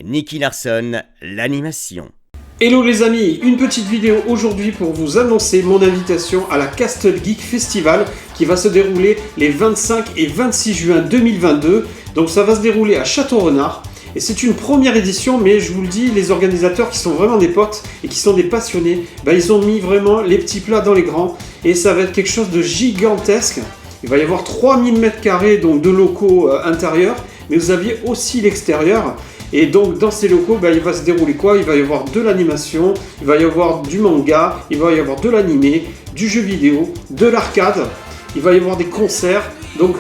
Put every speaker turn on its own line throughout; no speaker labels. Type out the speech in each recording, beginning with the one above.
Nicky Larson, l'animation.
Hello les amis, une petite vidéo aujourd'hui pour vous annoncer mon invitation à la Castle Geek Festival qui va se dérouler les 25 et 26 juin 2022. Donc ça va se dérouler à Château-Renard et c'est une première édition, mais je vous le dis, les organisateurs qui sont vraiment des potes et qui sont des passionnés, ils ont mis vraiment les petits plats dans les grands et ça va être quelque chose de gigantesque. Il va y avoir 3000 m² donc de locaux intérieurs, mais vous aviez aussi l'extérieur. Et donc dans ces locaux, il va se dérouler quoi? Il va y avoir de l'animation, il va y avoir du manga, il va y avoir de l'animé, du jeu vidéo, de l'arcade, il va y avoir des concerts, donc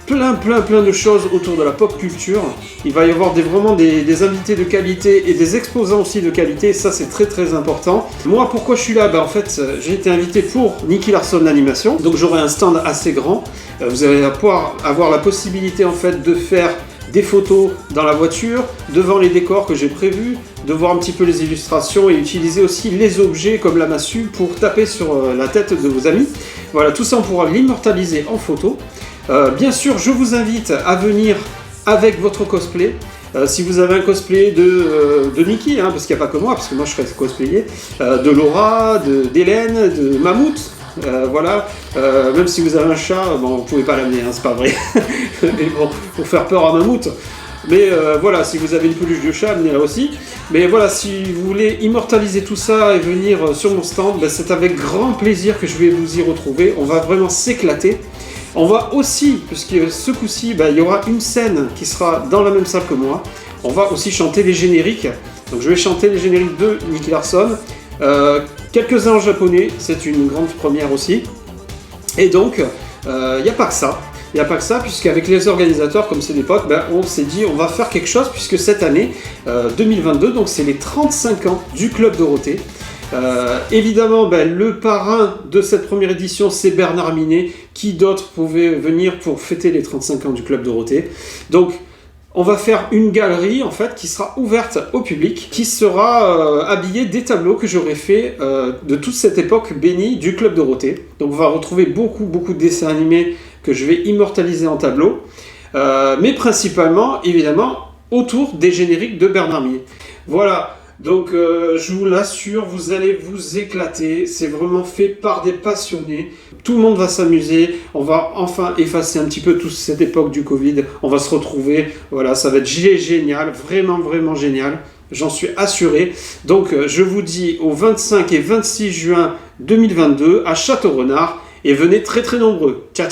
plein de choses autour de la pop culture. Il va y avoir vraiment des invités de qualité et des exposants aussi de qualité, ça c'est très important. Moi pourquoi je suis là? En fait j'ai été invité pour Nicky Larson l'animation, donc j'aurai un stand assez grand. Vous allez pouvoir avoir la possibilité en fait de faire des photos dans la voiture, devant les décors que j'ai prévus, de voir un petit peu les illustrations et utiliser aussi les objets comme la massue pour taper sur la tête de vos amis. Voilà, tout ça on pourra l'immortaliser en photo. Bien sûr, je vous invite à venir avec votre cosplay. Si vous avez un cosplay de Nicky, parce qu'il n'y a pas que moi, parce que moi je serai cosplayer, de Laura, d'Hélène, de Mammouth. Voilà, même si vous avez un chat, vous pouvez pas l'amener, c'est pas vrai. Mais bon, pour faire peur à Mammouth. Mais voilà, si vous avez une peluche de chat, amenez-la aussi. Mais voilà, si vous voulez immortaliser tout ça et venir sur mon stand, c'est avec grand plaisir que je vais vous y retrouver. On va vraiment s'éclater. On va aussi, puisque ce coup-ci, il y aura une scène qui sera dans la même salle que moi. On va aussi chanter les génériques. Donc je vais chanter les génériques de Nicky Larson. Quelques-uns en japonais, c'est une grande première aussi. Et donc, il n'y a pas que ça. Il n'y a pas que ça, puisqu'avec les organisateurs, comme c'est des potes, on s'est dit on va faire quelque chose, puisque cette année, 2022, donc c'est les 35 ans du Club Dorothée. Évidemment, le parrain de cette première édition, c'est Bernard Minet. Qui d'autre pouvait venir pour fêter les 35 ans du Club Dorothée? Donc, on va faire une galerie en fait qui sera ouverte au public, qui sera habillée des tableaux que j'aurais fait de toute cette époque bénie du Club Dorothée. Donc on va retrouver beaucoup de dessins animés que je vais immortaliser en tableau, mais principalement évidemment autour des génériques de Bernard Minet. Voilà. Donc je vous l'assure, vous allez vous éclater, c'est vraiment fait par des passionnés, tout le monde va s'amuser, on va enfin effacer un petit peu toute cette époque du Covid, on va se retrouver, voilà, ça va être génial, vraiment génial, j'en suis assuré. Donc je vous dis au 25 et 26 juin 2022 à Château-Renard, et venez très nombreux. Ciao